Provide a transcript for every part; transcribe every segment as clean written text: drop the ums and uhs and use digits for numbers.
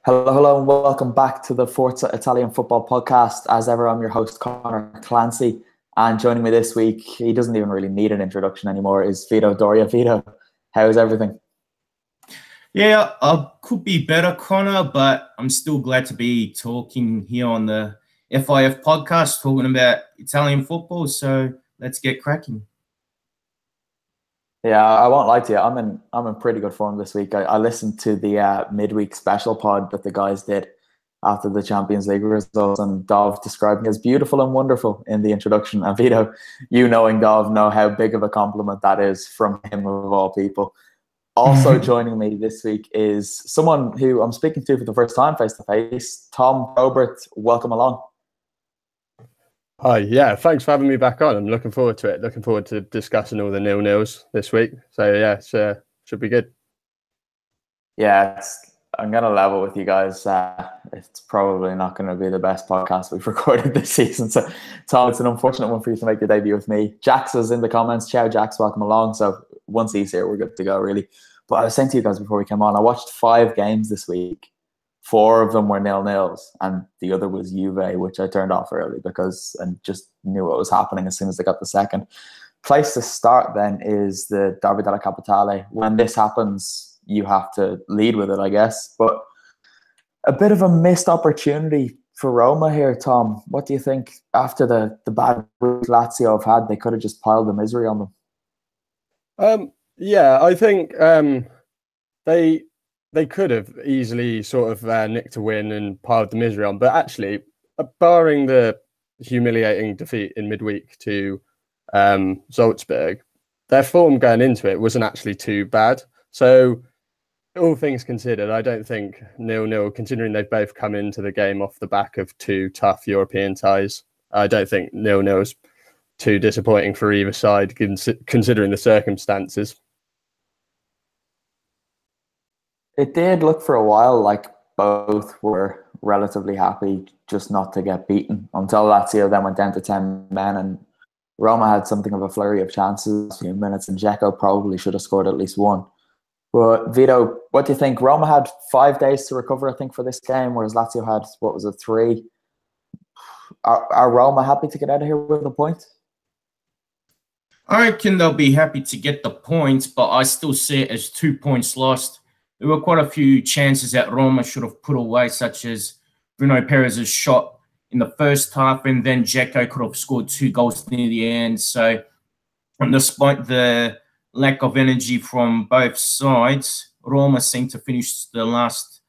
Hello, hello, and welcome back to the Forza Italian Football Podcast. As ever, I'm your host, Conor Clancy, and joining me this week, he doesn't even really need an introduction anymore, is Vito, Doria. Vito, how's everything? Yeah, I could be better, Connor, but I'm still glad to be talking here on the FIF podcast, talking about Italian football. So let's get cracking. Yeah, I won't lie to you. I'm in pretty good form this week. I listened to the midweek special pod that the guys did after the Champions League results, and Dov described me as beautiful and wonderful in the introduction. And Vito, you knowing Dov know how big of a compliment that is from him of all people. Also joining me this week is someone who I'm speaking to for the first time face to face, Tom Probert. Welcome along. Hi, yeah, thanks for having me back on. I'm looking forward to it. Looking forward to discussing all the nil-nils this week. So yeah, it should be good. Yeah, I'm going to level with you guys. It's probably not going to be the best podcast we've recorded this season. So Tom, it's an unfortunate one for you to make your debut with me. Jax is in the comments. Ciao, Jax. Welcome along. So once he's here, we're good to go, really. But I was saying to you guys before we came on, I watched 5 games this week. 4 of them were 0-0s, and the other was Juve, which I turned off early because I just knew what was happening as soon as they got the second. Place to start then is the della Capitale. When this happens, you have to lead with it, I guess. But a bit of a missed opportunity for Roma here, Tom. What do you think after the bad week Lazio have had? They could have just piled the misery on them. Yeah, I think they could have easily sort of nicked a win and piled the misery on. But actually, barring the humiliating defeat in midweek to Salzburg, their form going into it wasn't actually too bad. So all things considered, I don't think 0-0, considering they've both come into the game off the back of 2 tough European ties, I don't think 0-0 is too disappointing for either side, considering the circumstances. It did look for a while like both were relatively happy just not to get beaten until Lazio then went down to 10 men, and Roma had something of a flurry of chances, a few minutes, and Dzeko probably should have scored at least one. But Vito, what do you think? Roma had 5 days to recover, I think, for this game, whereas Lazio had, 3? Are Roma happy to get out of here with a point? I reckon they'll be happy to get the points, but I still see it as 2 points lost. There were quite a few chances that Roma should have put away, such as Bruno Perez's shot in the first half, and then Dzeko could have scored 2 goals near the end. So, despite the lack of energy from both sides, Roma seemed to finish the last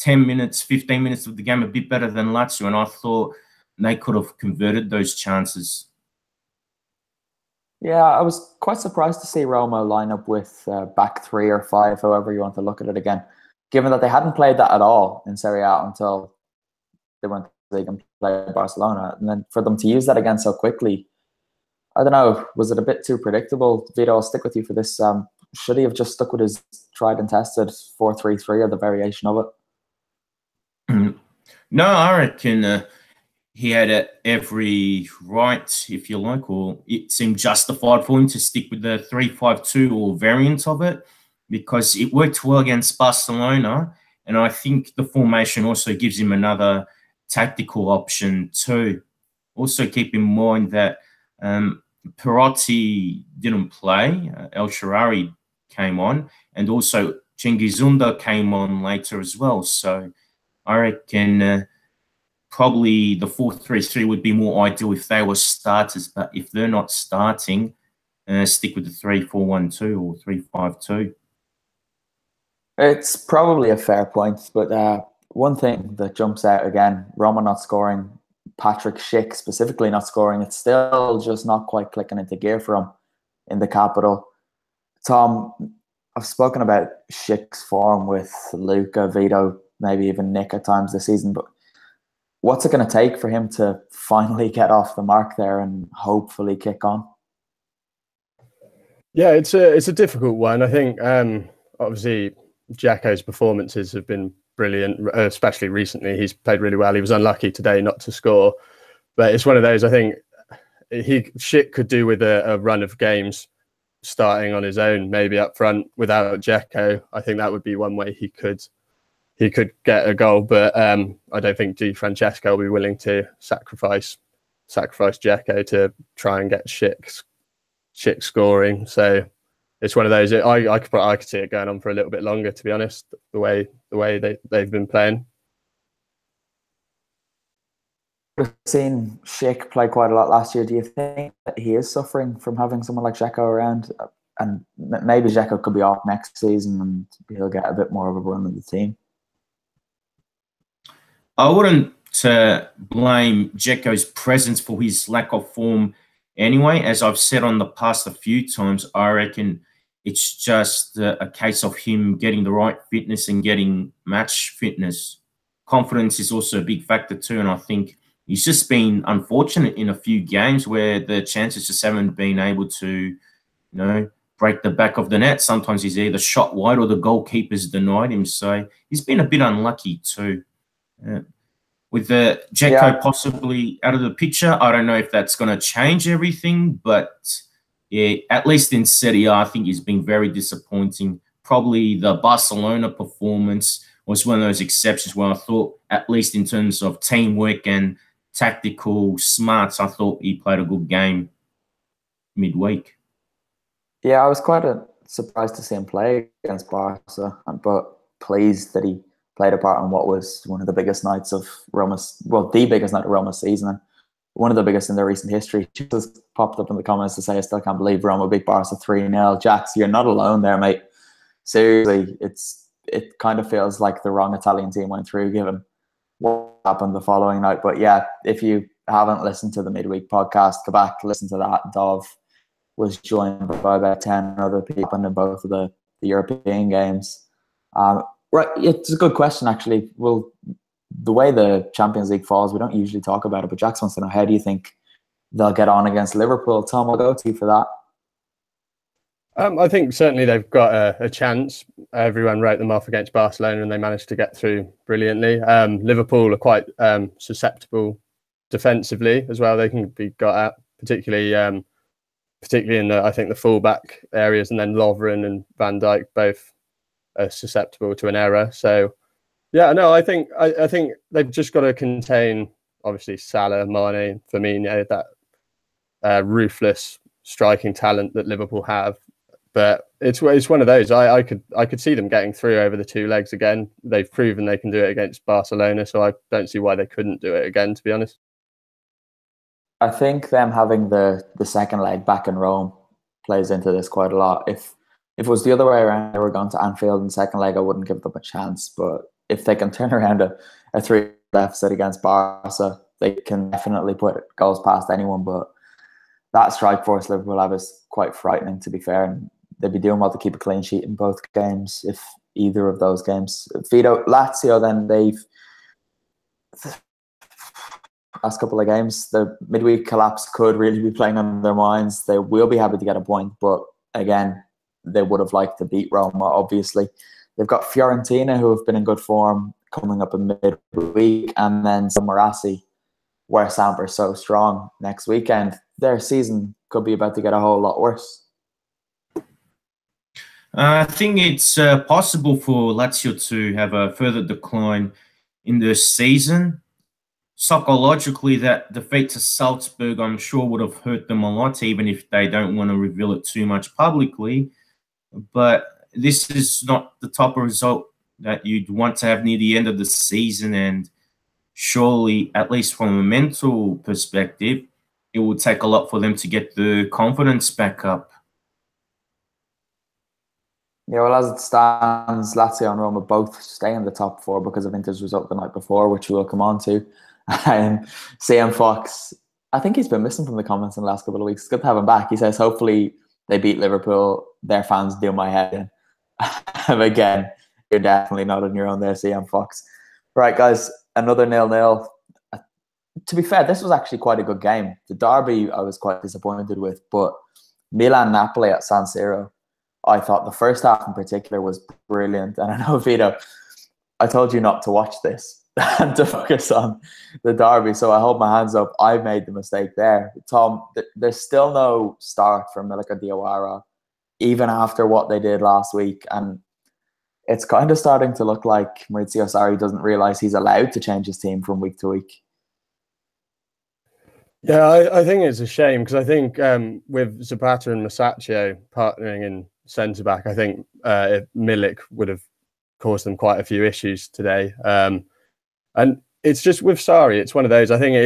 10 minutes, 15 minutes of the game a bit better than Lazio, and I thought they could have converted those chances. Yeah, I was quite surprised to see Roma line up with back 3 or 5, however you want to look at it again, given that they hadn't played that at all in Serie A until they went to the league and played Barcelona. And then for them to use that again so quickly, I don't know, was it a bit too predictable? Vito, I'll stick with you for this. Should he have just stuck with his tried and tested 4-3-3 or the variation of it? No, I reckon he had every right, if you like, or it seemed justified for him to stick with the 3-5-2 or variant of it, because it worked well against Barcelona. And I think the formation also gives him another tactical option too. Also keep in mind that Perotti didn't play. El Shaarawy came on, and also Cengiz Ünder came on later as well. So I reckon probably the 4-3-3 would be more ideal if they were starters, but if they're not starting, stick with the 3-4-1-2 or 3-5-2. It's probably a fair point, but one thing that jumps out again, Roma not scoring, Patrick Schick specifically not scoring, it's still just not quite clicking into gear for him in the capital. Tom, I've spoken about Schick's form with Luca, Vito, maybe even Nick at times this season, but what's it going to take for him to finally get off the mark there and hopefully kick on? Yeah, it's a difficult one. I think obviously Dzeko's performances have been brilliant, especially recently. He's played really well. He was unlucky today not to score, but it's one of those, I think Schick could do with a run of games starting on his own, maybe up front without Dzeko. I think that would be one way he could he could get a goal, but I don't think Di Francesco will be willing to sacrifice Dzeko to try and get Schick scoring. So it's one of those. I could see it going on for a little bit longer, to be honest. The way they've been playing. We've seen Schick play quite a lot last year. Do you think that he is suffering from having someone like Dzeko around? And maybe Dzeko could be off next season and he'll get a bit more of a run in the team. I wouldn't blame Dzeko's presence for his lack of form anyway. As I've said on the past a few times, I reckon it's just a case of him getting the right fitness and getting match fitness. Confidence is also a big factor too, and I think he's just been unfortunate in a few games where the chances just haven't been able to, break the back of the net. Sometimes he's either shot wide or the goalkeeper's denied him. So he's been a bit unlucky too. With the Dzeko possibly out of the picture, I don't know if that's going to change everything. But yeah, at least in Serie A, I think he's been very disappointing. Probably the Barcelona performance was one of those exceptions where I thought, at least in terms of teamwork and tactical smarts, I thought he played a good game midweek. Yeah, I was quite surprised to see him play against Barca, but pleased that he played a part in what was one of the biggest nights of Roma's, the biggest night of Roma's season, and one of the biggest in their recent history. Just popped up in the comments to say, I still can't believe Roma beat Barca 3-0. Jax, you're not alone there, mate. Seriously, it kind of feels like the wrong Italian team went through, given what happened the following night. But yeah, if you haven't listened to the midweek podcast, go back, listen to that. Dov was joined by about 10 other people in both of the European games. Right, it's a good question, actually. Well, the way the Champions League falls, we don't usually talk about it, but Jax wants to know, how do you think they'll get on against Liverpool? Tom, I'll go to you for that. I think certainly they've got a chance. Everyone wrote them off against Barcelona and they managed to get through brilliantly. Liverpool are quite susceptible defensively as well. They can be got at, particularly in I think the fullback areas, and then Lovren and Van Dijk both are susceptible to an error. So yeah, no, I think they've just got to contain, obviously, Salah, Mane, Firmino, that ruthless striking talent that Liverpool have. But it's one of those. I could see them getting through over the two legs again. They've proven they can do it against Barcelona, so I don't see why they couldn't do it again, to be honest. I think them having the second leg back in Rome plays into this quite a lot. If it was the other way around, they were going to Anfield in the second leg, I wouldn't give them a chance. But if they can turn around a 3 deficit against Barca, they can definitely put goals past anyone. But that strike force Liverpool have is quite frightening, to be fair. And they'd be doing well to keep a clean sheet in both games, if either of those games. Vito, Lazio, then they've last couple of games, the midweek collapse could really be playing on their minds. They will be happy to get a point, but again, they would have liked to beat Roma, obviously. They've got Fiorentina, who have been in good form, coming up in midweek, and then Marassi, where Samp are so strong next weekend. Their season could be about to get a whole lot worse. I think it's possible for Lazio to have a further decline in the season. Psychologically, that defeat to Salzburg, I'm sure, would have hurt them a lot, even if they don't want to reveal it too much publicly. But this is not the type of result that you'd want to have near the end of the season. And surely, at least from a mental perspective, it will take a lot for them to get the confidence back up. Yeah, well, as it stands, Lazio and Roma both stay in the top 4 because of Inter's result the night before, which we'll come on to. CM Fox, I think he's been missing from the comments in the last couple of weeks. It's good to have him back. He says, hopefully they beat Liverpool. Their fans do my head in. Again, you're definitely not on your own there, CM Fox. Right, guys, another 0-0. To be fair, this was actually quite a good game. The derby I was quite disappointed with, but Milan-Napoli at San Siro, I thought the first half in particular was brilliant. And I know, Vito, I told you not to watch this and to focus on the derby, so I hold my hands up. I made the mistake there. Tom, there's still no start for Milica Diawara, even after what they did last week. And it's kind of starting to look like Maurizio Sarri doesn't realise he's allowed to change his team from week to week. Yeah, I think it's a shame because I think with Zapata and Masaccio partnering in centre-back, I think Milik would have caused them quite a few issues today. And it's just with Sarri, it's one of those, I think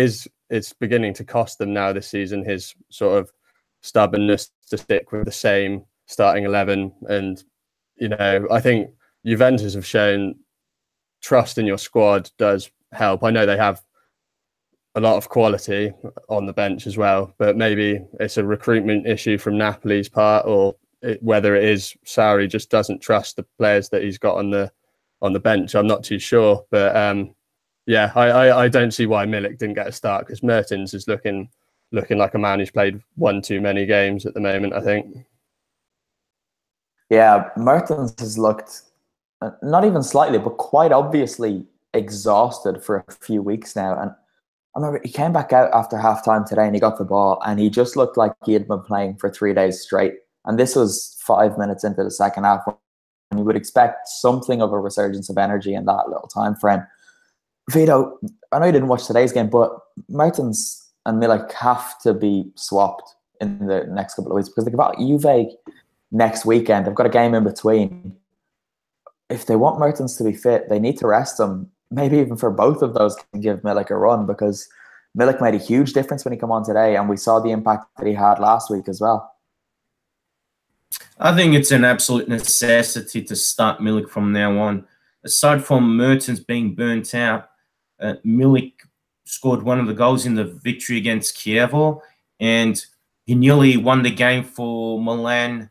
it's beginning to cost them now this season, his sort of stubbornness to stick with the same starting 11. And, you know, I think Juventus have shown trust in your squad does help. I know they have a lot of quality on the bench as well, but maybe it's a recruitment issue from Napoli's part, or whether it is Sarri just doesn't trust the players that he's got on the bench. I'm not too sure, but yeah, I don't see why Milik didn't get a start, because Mertens is looking like a man who's played one too many games at the moment, I think. Yeah, Mertens has looked not even slightly, but quite obviously exhausted for a few weeks now. And I remember he came back out after half-time today and he got the ball and he just looked like he had been playing for 3 days straight. And this was 5 minutes into the second half, and you would expect something of a resurgence of energy in that little time frame. Vito, I know you didn't watch today's game, but Mertens and Milik have to be swapped in the next couple of weeks, because they've got Juve next weekend. They've got a game in between. If they want Mertens to be fit, they need to rest him. Maybe even for both of those can give Milik a run, because Milik made a huge difference when he came on today, and we saw the impact that he had last week as well. I think it's an absolute necessity to start Milik from now on. Aside from Mertens being burnt out, Milik scored one of the goals in the victory against Chievo, and he nearly won the game for Milan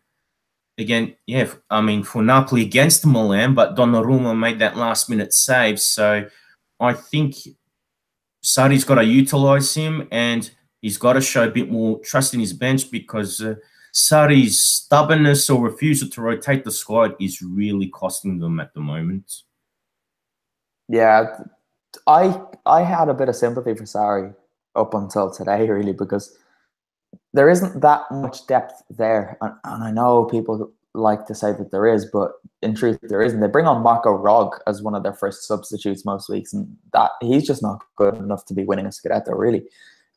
again. Yeah, I mean, for Napoli against Milan, but Donnarumma made that last-minute save. So I think Sarri's got to utilise him, and he's got to show a bit more trust in his bench, because Sarri's stubbornness or refusal to rotate the squad is really costing them at the moment. Yeah, I had a bit of sympathy for Sarri up until today, really, because there isn't that much depth there. And I know people like to say that there is, but in truth, there isn't. They bring on Marco Rog as one of their first substitutes most weeks, and that he's just not good enough to be winning a Scudetto, really.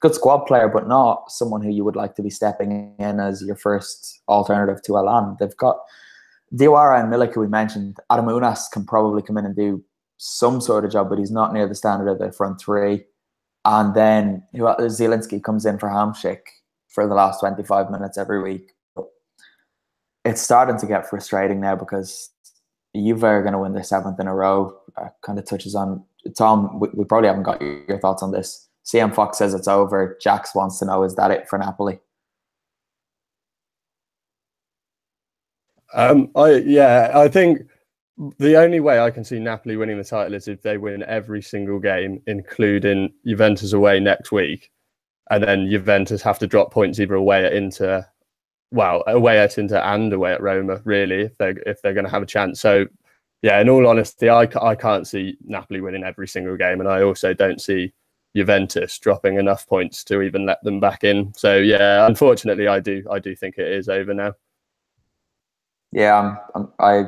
Good squad player, but not someone who you would like to be stepping in as your first alternative to Alan. They've got Diawara and Milik, who we mentioned. Adam Unas can probably come in and do some sort of job, but he's not near the standard of the front three. And then Zielinski comes in for Hamšík for the last 25 minutes every week. It's starting to get frustrating now, because Juve are going to win their 7th in a row. Kind of touches on Tom. We probably haven't got your thoughts on this. CM Fox says it's over. Jax wants to know, is that it for Napoli? I think the only way I can see Napoli winning the title is if they win every single game, including Juventus away next week, and then Juventus have to drop points either away at Inter, away at Inter and away at Roma, really, if they're going to have a chance. So, yeah, in all honesty, I can't see Napoli winning every single game, and I also don't see Juventus dropping enough points to even let them back in. So, yeah, unfortunately, I do think it is over now. Yeah, I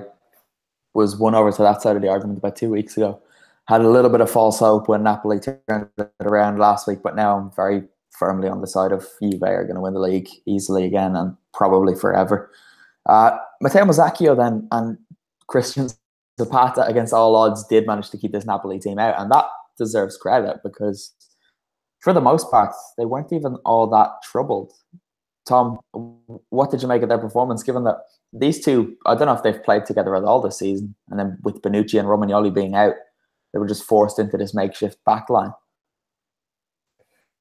was won over to that side of the argument about 2 weeks ago. Had a little bit of false hope when Napoli turned it around last week, but now I'm very firmly on the side of Juve are going to win the league easily again, and probably forever. Matteo Masaccio then and Christian Zapata, against all odds, did manage to keep this Napoli team out, and that deserves credit, because for the most part they weren't even all that troubled. Tom, what did you make of their performance, given that these two, I don't know if they've played together at all this season, and then with Bonucci and Romagnoli being out, they were just forced into this makeshift backline?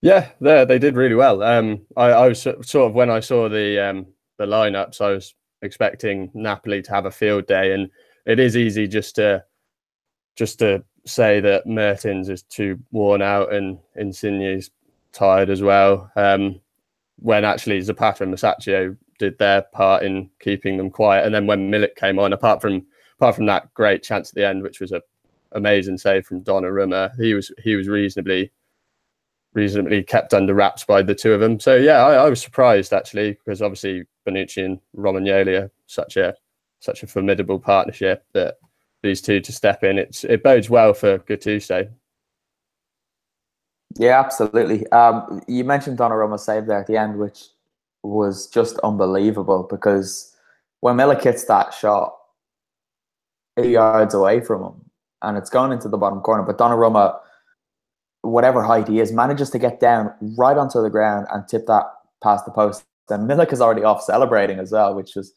Yeah, they did really well. I was sort of, when I saw the lineups, I was expecting Napoli to have a field day, and it is easy just to say that Mertens is too worn out and Insigne's tired as well. When actually Zapata and Masaccio did their part in keeping them quiet, and then when Milik came on, apart from that great chance at the end, which was an amazing save from Donnarumma, he was reasonably kept under wraps by the two of them. So yeah, I was surprised actually, because obviously Bonucci and Romagnoli are such a formidable partnership that these two to step in. It bodes well for Gattuso. Yeah, absolutely. You mentioned Donnarumma's save there at the end, which was just unbelievable, because when Milik hits that shot 8 yards away from him and it's going into the bottom corner, but Donnarumma, whatever height he is, manages to get down right onto the ground and tip that past the post. And Milik is already off celebrating as well, which was,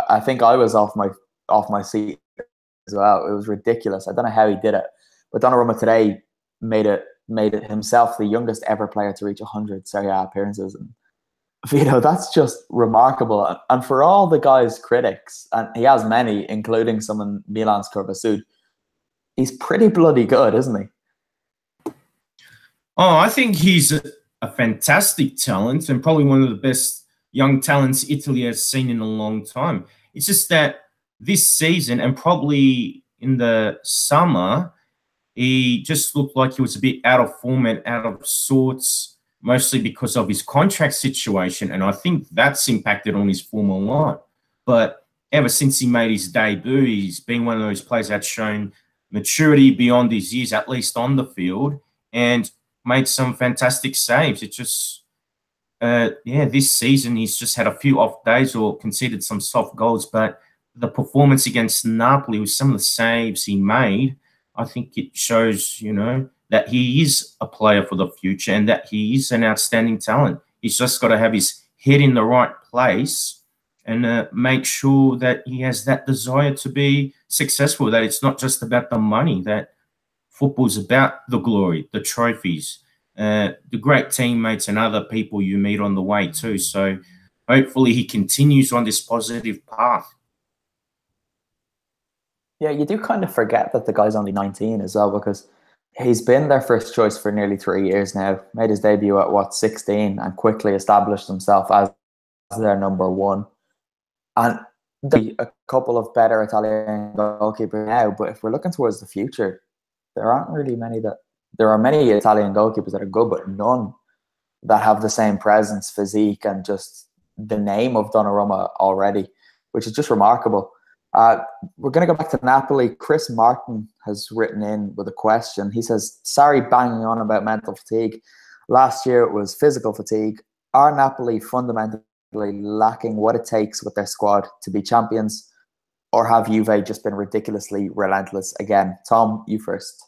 I think I was off my seat as well. It was ridiculous. I don't know how he did it, but Donnarumma today made it himself the youngest ever player to reach 100 Serie A appearances. And Vito, that's just remarkable. And for all the guy's critics, and he has many, including some in Milan's Curva Sud, he's pretty bloody good, isn't he? Oh, I think he's a fantastic talent and probably one of the best young talents Italy has seen in a long time. It's just that this season, and probably in the summer, he just looked like he was a bit out of form and out of sorts, mostly because of his contract situation. And I think that's impacted on his form a lot. But ever since he made his debut, he's been one of those players that's shown maturity beyond his years, at least on the field, and made some fantastic saves. It just, this season he's just had a few off days or conceded some soft goals. But the performance against Napoli with some of the saves he made, I think it shows, that he is a player for the future and that he is an outstanding talent. He's just got to have his head in the right place and make sure that he has that desire to be successful, that it's not just about the money, that football's about the glory, the trophies, the great teammates and other people you meet on the way too. So hopefully he continues on this positive path. Yeah, you do kind of forget that the guy's only 19 as well, because he's been their first choice for nearly 3 years now. Made his debut at 16 and quickly established himself as their number one. And there's a couple of better Italian goalkeepers now, but if we're looking towards the future, there aren't really many there are many Italian goalkeepers that are good, but none that have the same presence, physique, and just the name of Donnarumma already, which is just remarkable. We're going to go back to Napoli. Chris Martin has written in with a question. He says, sorry, banging on about mental fatigue. Last year it was physical fatigue. Are Napoli fundamentally lacking what it takes with their squad to be champions? Or have Juve just been ridiculously relentless again? Tom, you first.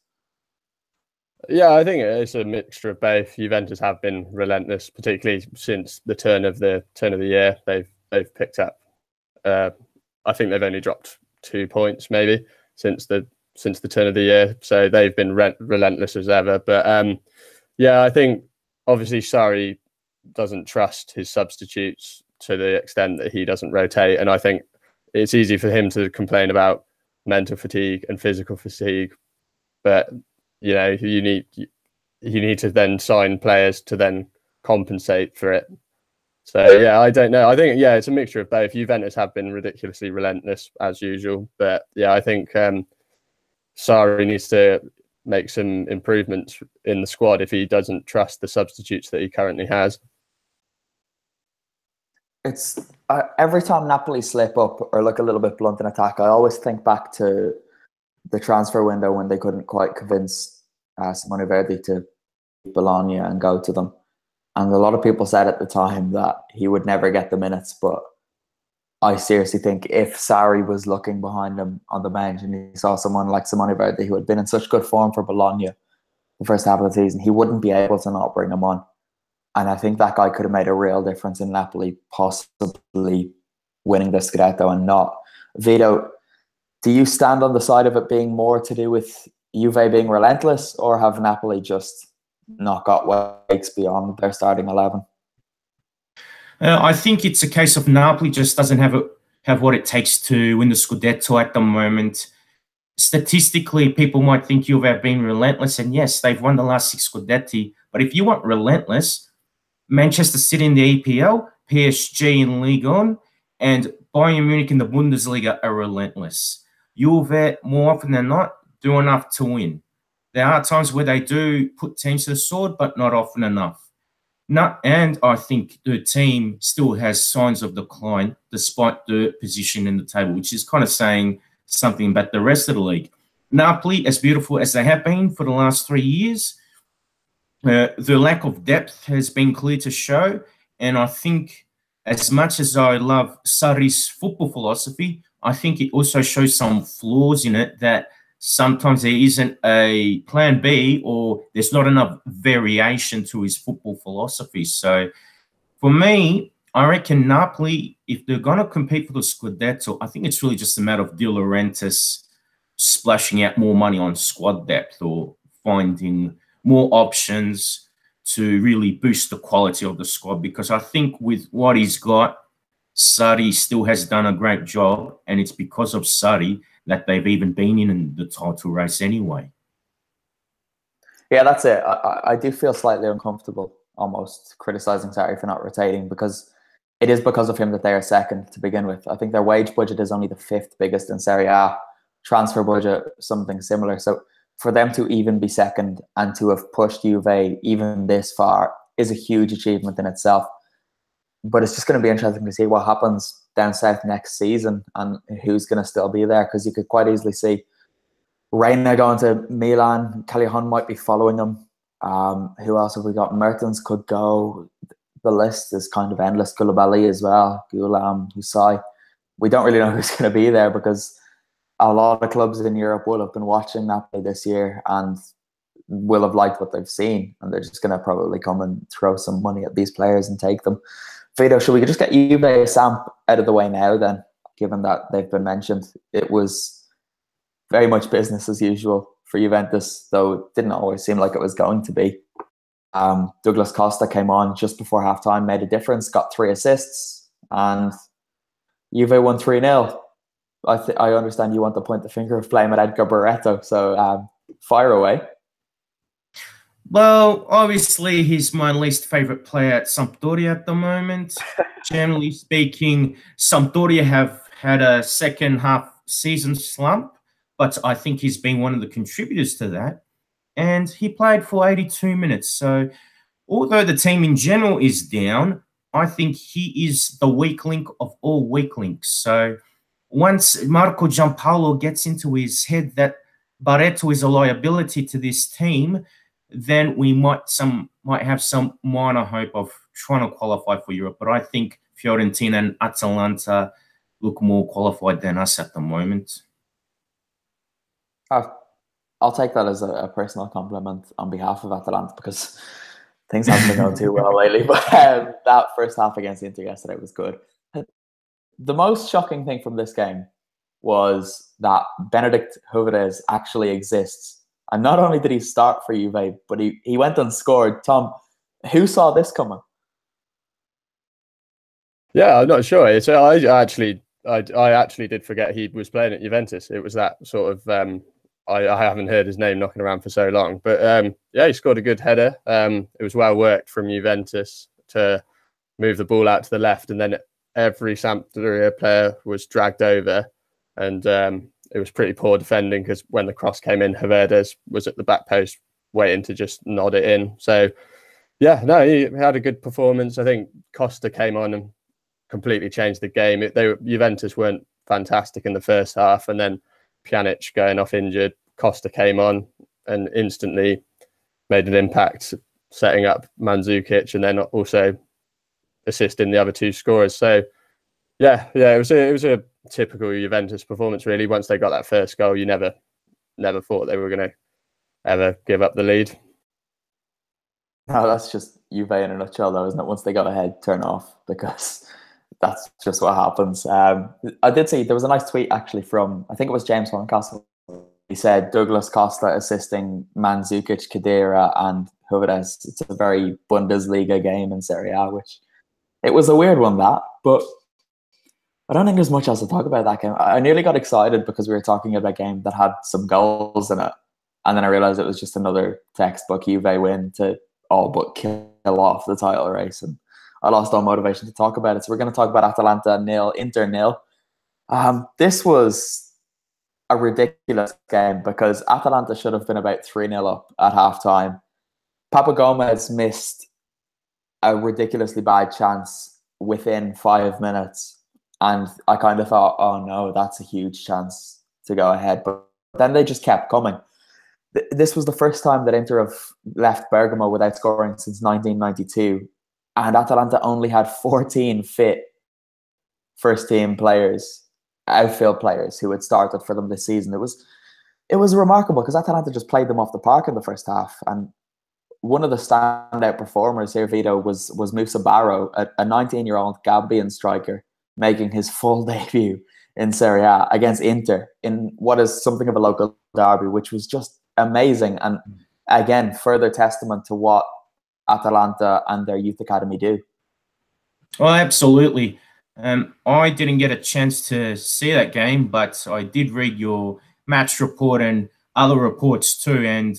Yeah, I think it's a mixture of both. Juventus have been relentless, particularly since the turn of the year. They've picked up. I think they've only dropped 2 points maybe since the turn of the year. So they've been relentless as ever. But I think obviously Sarri doesn't trust his substitutes to the extent that he doesn't rotate. And I think it's easy for him to complain about mental fatigue and physical fatigue. But, you need to then sign players to then compensate for it. So, yeah, I don't know. I think, it's a mixture of both. Juventus have been ridiculously relentless, as usual. But, I think Sarri needs to make some improvements in the squad if he doesn't trust the substitutes that he currently has. It's every time Napoli slip up or look a little bit blunt in attack, I always think back to the transfer window when they couldn't quite convince Simone Verdi to Bologna and go to them. And a lot of people said at the time that he would never get the minutes, but I seriously think if Sarri was looking behind him on the bench and he saw someone like Simone Verdi who had been in such good form for Bologna the first half of the season, he wouldn't be able to not bring him on. And I think that guy could have made a real difference in Napoli possibly winning the Scudetto and not. Vito, do you stand on the side of it being more to do with Juve being relentless, or have Napoli just not got what takes beyond their starting 11? I think it's a case of Napoli just doesn't have what it takes to win the Scudetto at the moment. Statistically, people might think Juve have been relentless, and yes, they've won the last 6 Scudetti. But if you want relentless, Manchester City in the EPL, PSG in Ligue 1, and Bayern Munich in the Bundesliga are relentless. Juve, more often than not, do enough to win. There are times where they do put teams to the sword, but not often enough. And I think the team still has signs of decline despite the position in the table, which is kind of saying something about the rest of the league. Napoli, as beautiful as they have been for the last 3 years, the lack of depth has been clear to show. And I think as much as I love Sarri's football philosophy, I think it also shows some flaws in it, that sometimes there isn't a plan B, or there's not enough variation to his football philosophy. So for me, I reckon Napoli, if they're going to compete for the Scudetto, I think it's really just a matter of De Laurentiis splashing out more money on squad depth, or finding more options to really boost the quality of the squad. Because I think with what he's got, Sarri still has done a great job, and it's because of Sarri that they've even been in the title race anyway. Yeah, that's it. I do feel slightly uncomfortable almost criticising Sarri for not rotating, because it is because of him that they are second to begin with. I think their wage budget is only the 5th biggest in Serie A. Transfer budget, something similar. So for them to even be second and to have pushed Juve even this far is a huge achievement in itself. But it's just going to be interesting to see what happens down south next season and who's going to still be there, because you could quite easily see Reina going to Milan. Callejon might be following him. Who else have we got? Mertens could go. The list is kind of endless. Koulibaly as well. Goulam, Husai. We don't really know who's going to be there, because a lot of clubs in Europe will have been watching Napoli this year and will have liked what they've seen, and they're just going to probably come and throw some money at these players and take them. Vito, should we just get Juve Samp out of the way now then, given that they've been mentioned? It was very much business as usual for Juventus, though it didn't always seem like it was going to be. Douglas Costa came on just before halftime, made a difference, got 3 assists, and Juve won 3-0. I understand you want to point the finger of blame at Edgar Barreto, so fire away. Well, obviously, he's my least favourite player at Sampdoria at the moment. Generally speaking, Sampdoria have had a second half season slump, but I think he's been one of the contributors to that. And he played for 82 minutes. So although the team in general is down, I think he is the weak link of all weak links. So once Marco Giampaolo gets into his head that Barreto is a liability to this team, then we might have some minor hope of trying to qualify for Europe. But I think Fiorentina and Atalanta look more qualified than us at the moment. I'll take that as a personal compliment on behalf of Atalanta, because things haven't been going too well lately. But that first half against Inter yesterday was good. The most shocking thing from this game was that Benedict Hövedes actually exists. And not only did he start for Juve, but he went and scored. Tom, who saw this coming? Yeah, I'm not sure. So I actually did forget he was playing at Juventus. It was that sort of I haven't heard his name knocking around for so long. But yeah, he scored a good header. It was well worked from Juventus to move the ball out to the left, and then every Sampdoria player was dragged over, and it was pretty poor defending, because when the cross came in, Hövedes was at the back post waiting to just nod it in. So yeah, no, he had a good performance. I think Costa came on and completely changed the game. Juventus weren't fantastic in the first half, and then Pjanic going off injured, Costa came on and instantly made an impact, setting up Mandzukic and then also assisting the other 2 scorers. So yeah, it was a typical Juventus performance, really. Once they got that first goal, you never thought they were going to ever give up the lead. No, that's just Juve in a nutshell, though, isn't it? Once they got ahead, turn off, because that's just what happens. I did see there was a nice tweet actually from, I think it was James Horncastle. He said Douglas Costa assisting Mandzukic, Khedira and Hövedes. It's a very Bundesliga game in Serie A, which it was a weird one, but I don't think there's much else to talk about that game. I nearly got excited because we were talking about a game that had some goals in it, and then I realised it was just another textbook Juve win to all but kill off the title race, and I lost all motivation to talk about it. So we're going to talk about Atalanta 0, Inter 0. This was a ridiculous game because Atalanta should have been about 3-0 up at halftime. Papa Gomez missed a ridiculously bad chance within 5 minutes. And I kind of thought, oh no, that's a huge chance. to go ahead, but then they just kept coming. This was the first time that Inter have left Bergamo without scoring since 1992, and Atalanta only had 14 fit first-team players, outfield players, who had started for them this season. It was remarkable because Atalanta just played them off the park in the first half, and one of the standout performers here, Vito, was Musa Barrow, a 19-year-old Gambian striker, making his full debut in Serie A against Inter in what is something of a local derby, which was just amazing. And again, further testament to what Atalanta and their youth academy do. Well, absolutely. I didn't get a chance to see that game, but I did read your match report and other reports too. And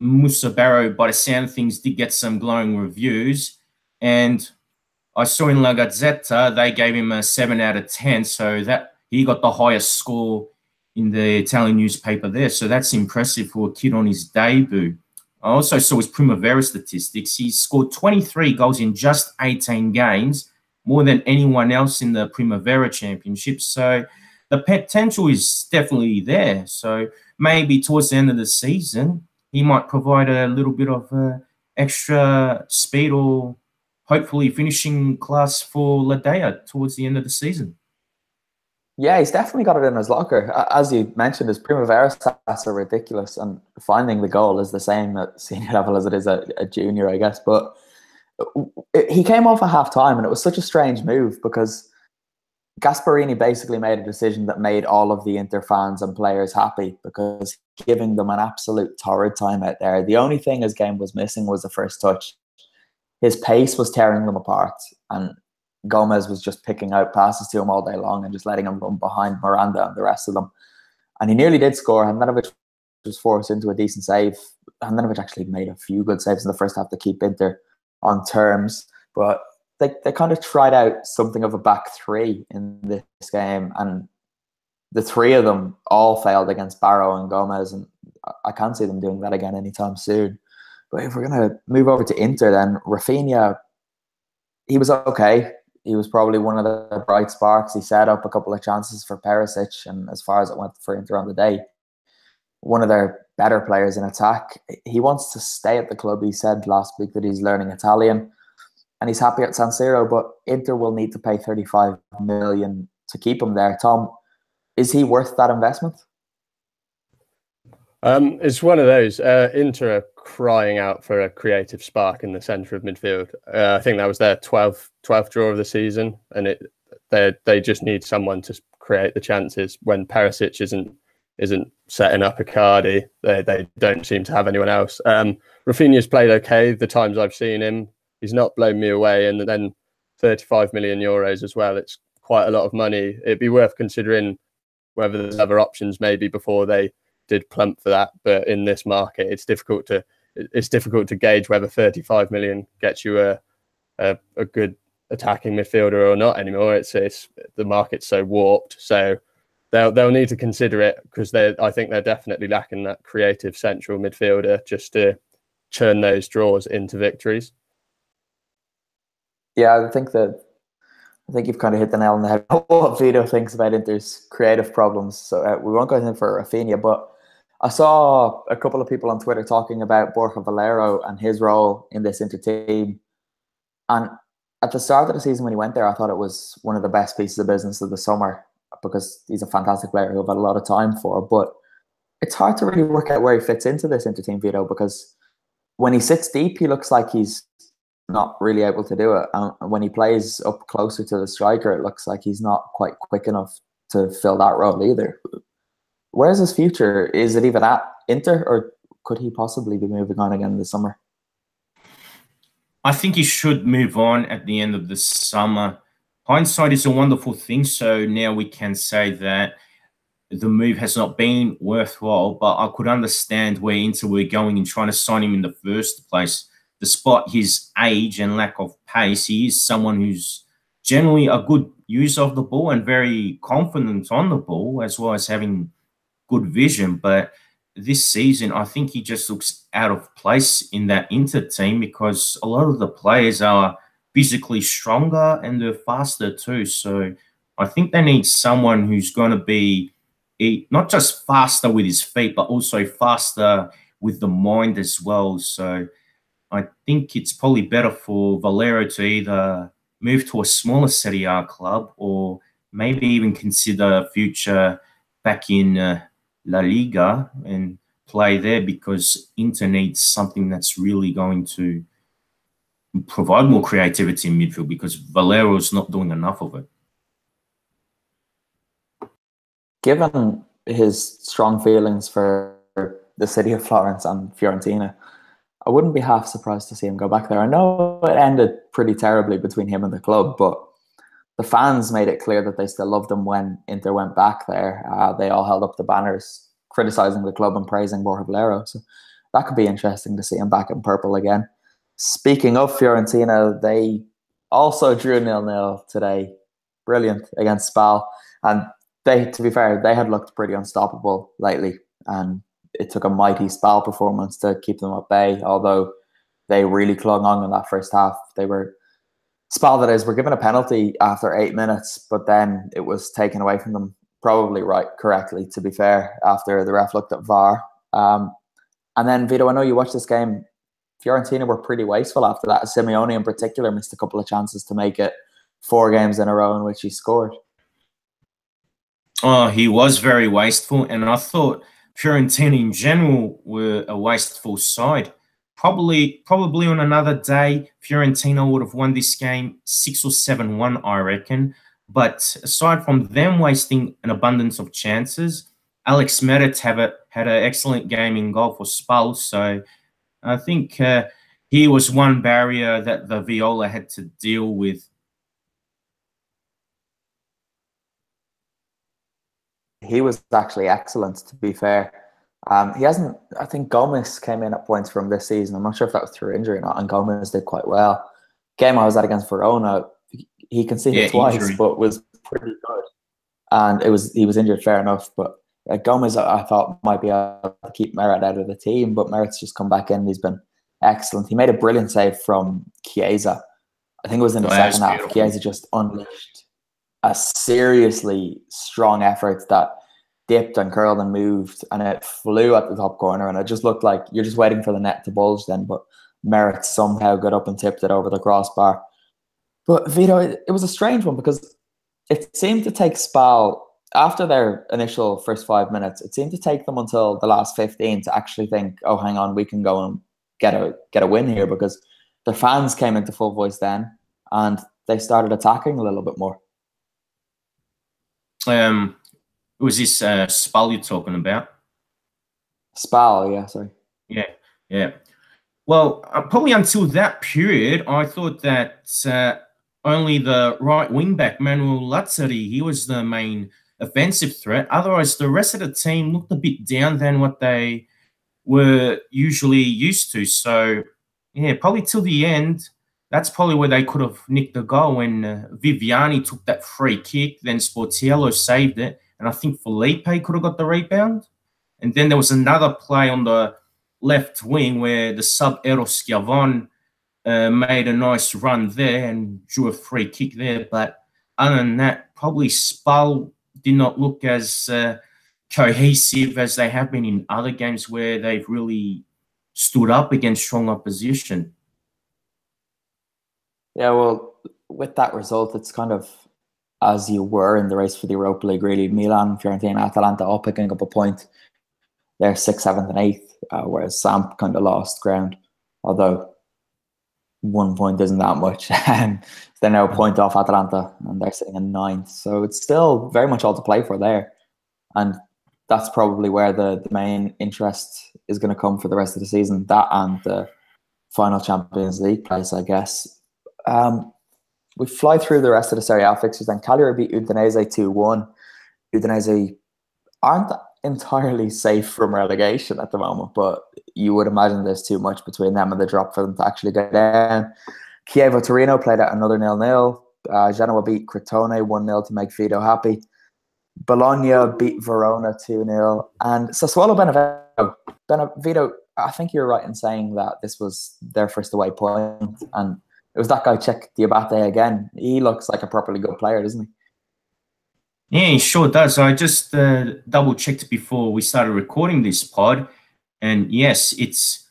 Musa Barrow, by the sound of things, did get some glowing reviews. And I saw in La Gazzetta, they gave him a 7 out of 10. So that he got the highest score in the Italian newspaper there. So that's impressive for a kid on his debut. I also saw his Primavera statistics. He scored 23 goals in just 18 games, more than anyone else in the Primavera Championship. So the potential is definitely there. So maybe towards the end of the season, he might provide a little bit of extra speed or hopefully finishing class for La Dea towards the end of the season. Yeah, he's definitely got it in his locker. As you mentioned, his Primavera stats are ridiculous, and finding the goal is the same at senior level as it is at junior, I guess. But he came off at half-time, and it was such a strange move because Gasperini basically made a decision that made all of the Inter fans and players happy, because giving them an absolute torrid time out there. The only thing his game was missing was the first touch. His pace was tearing them apart, and Gomez was just picking out passes to him all day long and just letting him run behind Miranda and the rest of them. And he nearly did score. Handanovic was forced into a decent save. Handanovic actually made a few good saves in the first half to keep Inter on terms. But they kind of tried out something of a back three in this game. And the three of them all failed against Barrow and Gomez. And I can't see them doing that again anytime soon. But if we're going to move over to Inter, then Rafinha, he was okay. He was probably one of the bright sparks. He set up a couple of chances for Perisic, and as far as it went for Inter on the day, one of their better players in attack. He wants to stay at the club. He said last week that he's learning Italian, and he's happy at San Siro, but Inter will need to pay 35 million to keep him there. Tom, is he worth that investment? It's one of those. Inter are crying out for a creative spark in the centre of midfield. I think that was their 12th draw of the season, and they just need someone to create the chances when Perisic isn't setting up Icardi. They don't seem to have anyone else. Rafinha's played okay the times I've seen him. He's not blown me away, and then 35 million euros as well. It's quite a lot of money. It'd be worth considering whether there's other options maybe before they did plump for that. But in this market, it's difficult to gauge whether 35 million gets you a good attacking midfielder or not anymore. It's the market's so warped. So they'll need to consider it, because I think they're definitely lacking that creative central midfielder just to churn those draws into victories. Yeah, I think you've kind of hit the nail on the head. What Vito thinks about Inter's creative problems. So we won't go in for Rafinha, but I saw a couple of people on Twitter talking about Borja Valero and his role in this Inter team. And at the start of the season when he went there, I thought it was one of the best pieces of business of the summer, because he's a fantastic player who I've had a lot of time for. But it's hard to really work out where he fits into this Inter team, Vito, because when he sits deep, he looks like he's not really able to do it. And when he plays up closer to the striker, it looks like he's not quite quick enough to fill that role either. Where's his future? Is it even at Inter, or could he possibly be moving on again this summer? I think he should move on at the end of the summer. Hindsight is a wonderful thing, so now we can say that the move has not been worthwhile, but I could understand where Inter were going in trying to sign him in the first place. Despite his age and lack of pace, he is someone who's generally a good user of the ball and very confident on the ball, as well as having good vision. But this season, I think he just looks out of place in that Inter team, because a lot of the players are physically stronger and they're faster too. So I think they need someone who's going to be not just faster with his feet, but also faster with the mind as well. So I think it's probably better for Valero to either move to a smaller Serie A club or maybe even consider a future back in La Liga and play there, because Inter needs something that's really going to provide more creativity in midfield, because Valero's not doing enough of it. Given his strong feelings for the city of Florence and Fiorentina, I wouldn't be half surprised to see him go back there. I know it ended pretty terribly between him and the club, but the fans made it clear that they still loved him when Inter went back there. They all held up the banners criticising the club and praising Borja Valero. So that could be interesting to see him back in purple again. Speaking of Fiorentina, they also drew 0-0 today. Brilliant against Spal. And they, to be fair, they had looked pretty unstoppable lately. And it took a mighty Spal performance to keep them at bay, although they really clung on in that first half. Spal, that is, were given a penalty after 8 minutes, but then it was taken away from them, probably correctly, to be fair, after the ref looked at VAR. And then, Vito, I know you watched this game. Fiorentina were pretty wasteful after that. Simeone in particular missed a couple of chances to make it 4 games in a row in which he scored. Oh, he was very wasteful, and I thought Fiorentina in general were a wasteful side. Probably on another day, Fiorentina would have won this game 6 or 7-1, I reckon. But aside from them wasting an abundance of chances, Alex Meret had an excellent game in goal for Spal. So I think he was one barrier that the Viola had to deal with. He was actually excellent, to be fair. He hasn't, I think Gomez came in at points from this season. I'm not sure if that was through injury or not, and Gomez did quite well. Game I was at against Verona, he conceded twice, injury, but was pretty good. And he was injured, fair enough. But Gomez, I thought, might be able to keep Meret out of the team, but Meret's just come back in. He's been excellent. He made a brilliant save from Chiesa. I think it was in the second half. Chiesa just unleashed a seriously strong effort that dipped and curled and moved, and it flew at the top corner, and it just looked like you're just waiting for the net to bulge then, but Meret somehow got up and tipped it over the crossbar. But Vito, it was a strange one, because it seemed to take Spal, after their initial first 5 minutes, it seemed to take them until the last 15 to actually think, oh, hang on, we can go and get a win here, because the fans came into full voice then, and they started attacking a little bit more. Was this Spal you're talking about? Spal, yeah, sorry. Yeah. Well, probably until that period, I thought that only the right wing-back, Manuel Lazzari, he was the main offensive threat. Otherwise, the rest of the team looked a bit down than what they were usually used to. So, yeah, probably till the end, that's probably where they could have nicked the goal when Viviani took that free kick, then Sportiello saved it, and I think Felipe could have got the rebound. And then there was another play on the left wing where the sub Eros Schiavon made a nice run there and drew a free kick there. But other than that, probably Spal did not look as cohesive as they have been in other games where they've really stood up against strong opposition. Yeah, well, with that result, it's kind of as you were in the race for the Europa League, really. Milan, Fiorentina, Atalanta all picking up a point. They're 6th, 7th and 8th, whereas Samp kind of lost ground, although 1 point isn't that much. They're now a point off Atalanta, and they're sitting in 9th. So it's still very much all to play for there. And that's probably where the main interest is going to come for the rest of the season. That and the final Champions League place, I guess. We fly through the rest of the Serie A fixtures. Then Cagliari beat Udinese 2-1. Udinese aren't entirely safe from relegation at the moment, but you would imagine there's too much between them and the drop for them to actually get down. Chievo Torino played at another 0-0. Genoa beat Crotone 1-0 to make Vito happy. Bologna beat Verona 2-0. And Sassuolo Benevento. Vito, I think you're right in saying that this was their first away point, and it was that guy, Cech Diabate, again. He looks like a properly good player, doesn't he? Yeah, he sure does. I just double-checked before we started recording this pod, and yes, it's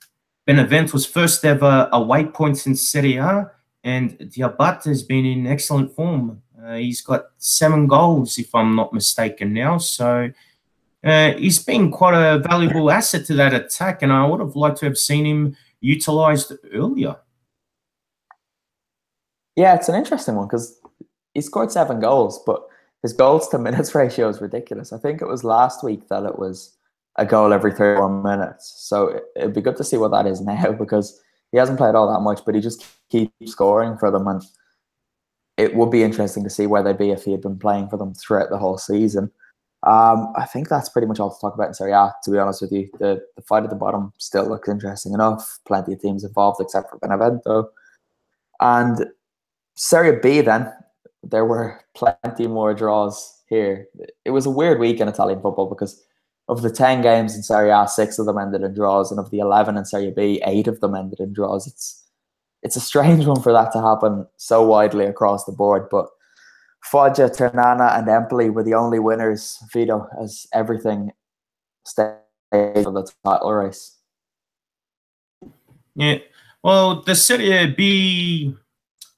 Benevento's first ever away points in Serie A, and Diabate has been in excellent form. He's got 7 goals, if I'm not mistaken now, so he's been quite a valuable asset to that attack, and I would have liked to have seen him utilised earlier. Yeah, it's an interesting one because he scored 7 goals, but his goals to minutes ratio is ridiculous. I think it was last week that it was a goal every 31 minutes. So it'd be good to see what that is now because he hasn't played all that much, but he just keeps scoring for them. And it would be interesting to see where they'd be if he had been playing for them throughout the whole season. I think that's pretty much all to talk about in Serie A, to be honest with you. The fight at the bottom still looks interesting enough. Plenty of teams involved except for Benevento. And Serie B then, there were plenty more draws here. It was a weird week in Italian football because of the 10 games in Serie A, 6 of them ended in draws, and of the 11 in Serie B, 8 of them ended in draws. It's a strange one for that to happen so widely across the board, but Foggia, Ternana and Empoli were the only winners, Vito, as everything stayed for the title race. Yeah, well, the Serie B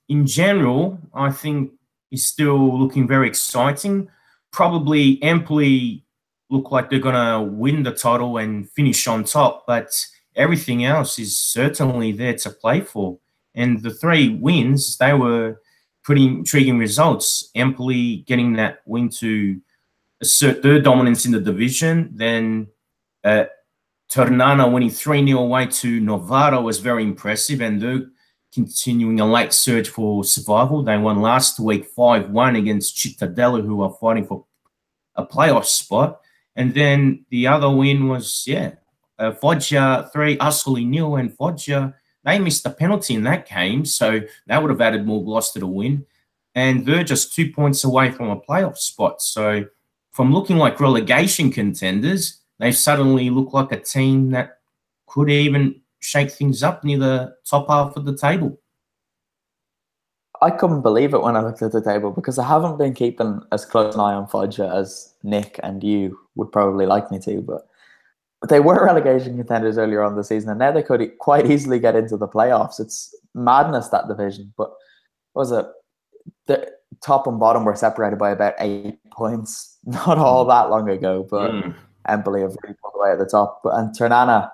in general, I think, is still looking very exciting. Probably Empoli look like they're going to win the title and finish on top, but everything else is certainly there to play for. And the 3 wins, they were pretty intriguing results. Empoli getting that win to assert their dominance in the division, then Ternana winning 3-0 away to Novara was very impressive, and they're continuing a late surge for survival. They won last week 5-1 against Cittadella, who are fighting for a playoff spot. And then the other win was, Foggia 3, Ascoli 0, and Foggia, they missed a penalty in that game, so that would have added more gloss to the win. And they're just 2 points away from a playoff spot. So from looking like relegation contenders, they suddenly look like a team that could even shake things up near the top half of the table. I couldn't believe it when I looked at the table because I haven't been keeping as close an eye on Foggia as Nick and you would probably like me to, but they were relegation contenders earlier on the season, and now they could quite easily get into the playoffs. It's madness, that division. But was it the top and bottom were separated by about 8 points not all that long ago, but Empoli have really pulled away at the top. And Ternana,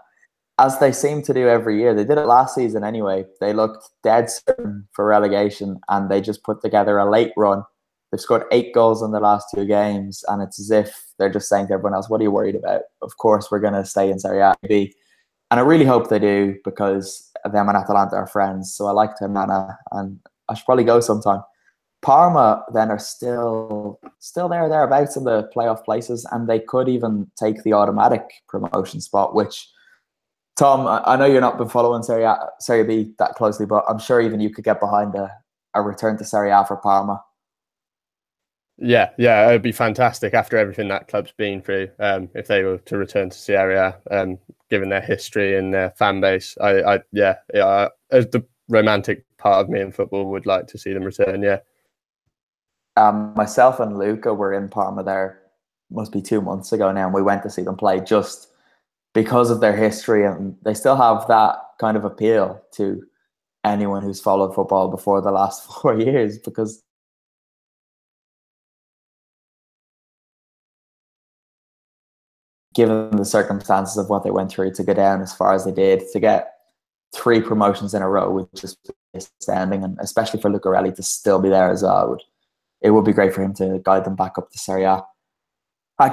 as they seem to do every year, they did it last season anyway. They looked dead certain for relegation, and they just put together a late run. They've scored 8 goals in the last 2 games, and it's as if they're just saying to everyone else, what are you worried about? Of course, we're going to stay in Serie A. And I really hope they do because them and Atalanta are friends. So I like Ternana, and I should probably go sometime. Parma then are still thereabouts in the playoff places, and they could even take the automatic promotion spot, which, Tom, I know you're not been following Serie B that closely, but I'm sure even you could get behind a return to Serie A for Parma. Yeah, it'd be fantastic after everything that club's been through. If they were to return to Serie A, given their history and their fan base, as the romantic part of me in football, would like to see them return. Yeah. Myself and Luca were in Parma there, must be 2 months ago now, and we went to see them play just because of their history, and they still have that kind of appeal to anyone who's followed football before the last 4 years, because given the circumstances of what they went through to go down as far as they did, to get 3 promotions in a row would just be astounding, and especially for Lucarelli to still be there as well, it would be great for him to guide them back up to Serie A.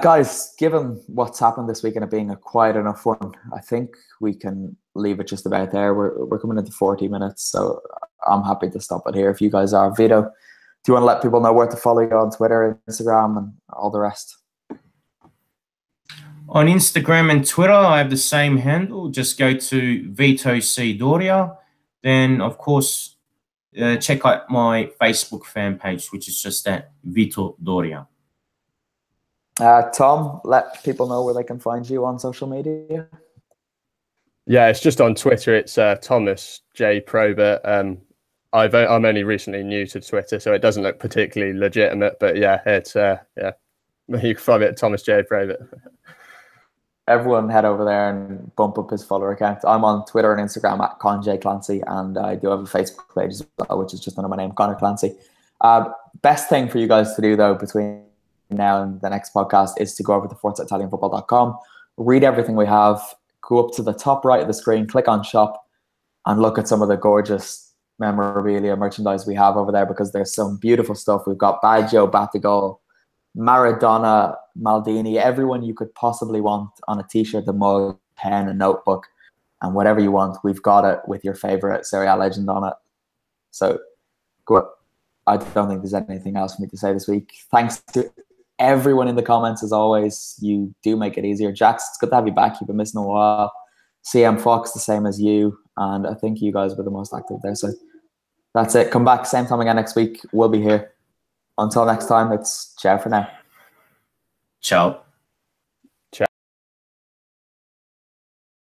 Guys, given what's happened this week and it being a quiet enough one, I think we can leave it just about there. We're coming into 40 minutes, so I'm happy to stop it here if you guys are. Vito, do you want to let people know where to follow you on Twitter, Instagram, and all the rest? On Instagram and Twitter, I have the same handle. Just go to Vito C. Doria. Then, of course, check out my Facebook fan page, which is just at Vito Doria. Tom, let people know where they can find you on social media. Yeah, it's just on Twitter. It's Thomas J. Probert. I'm only recently new to Twitter, so it doesn't look particularly legitimate. But yeah, it's You can find me at Thomas J. Probert. Everyone head over there and bump up his follower account. I'm on Twitter and Instagram at Conor Clancy, and I do have a Facebook page as well, which is just under my name, Conor Clancy. Best thing for you guys to do, though, between now and the next podcast is to go over to ForzaItalianFootball.com, read everything we have, go up to the top right of the screen, click on shop, and look at some of the gorgeous memorabilia merchandise we have over there, because there's some beautiful stuff. We've got Baggio, Batigol, Maradona, Maldini, everyone you could possibly want on a t-shirt, a mug, pen, a notebook, and whatever you want, we've got it with your favorite Serie A legend on it. So good. I don't think there's anything else for me to say this week. Thanks to everyone in the comments, as always. You do make it easier. Jax, it's good to have you back. You've been missing a while. CM Fox, the same as you, and I think you guys were the most active there. So that's it. Come back same time again next week. We'll be here. Until next time, it's ciao for now. Ciao.